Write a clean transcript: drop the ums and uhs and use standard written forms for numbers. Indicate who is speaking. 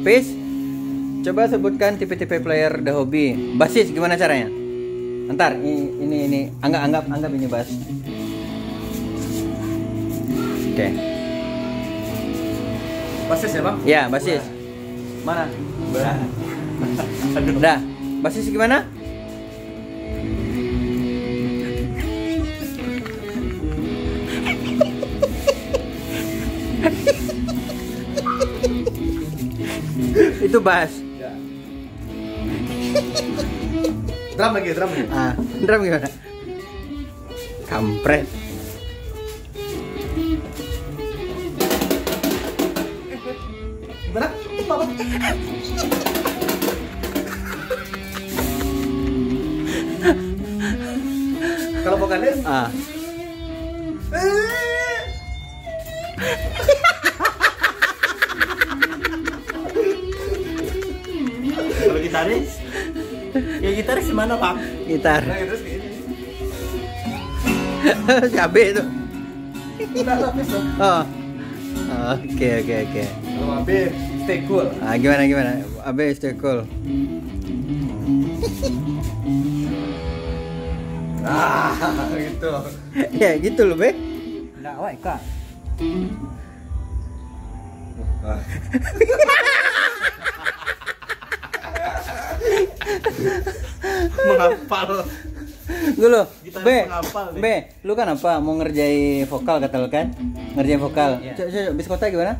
Speaker 1: Pis, coba sebutkan tipe-tipe player The Hobby. Basis gimana caranya? Ntar, ini anggap ini bass. Oke.
Speaker 2: Basis ya bang?
Speaker 1: Ya, basis. Mana? Udah, basis gimana? Itu bass.
Speaker 2: Ya. Drum lagi.
Speaker 1: Drum gimana? Kampret.
Speaker 2: Gimana? Kalau vokalis? Kalau gitaris? Ya gitaris gimana bang?
Speaker 1: Gitar.
Speaker 2: Nah, gitaris kayak ini.
Speaker 1: Cabe itu.
Speaker 2: Udah lapis loh.
Speaker 1: Oh. Oke.
Speaker 2: Kalau habis, stay cool.
Speaker 1: Gimana? Abe stay cool.
Speaker 2: Gitu.
Speaker 1: Ya gitu loh, Be.
Speaker 3: Enggak, wah, Kak.
Speaker 2: Menghafal.
Speaker 1: Dulu,
Speaker 2: Gitaris
Speaker 1: Be,
Speaker 2: penghafal nih.
Speaker 1: Be, lu kan apa? Mau ngerjain vokal kata lu kan? Ngerjain vokal.
Speaker 3: Iya.
Speaker 1: Coba bis kota gimana?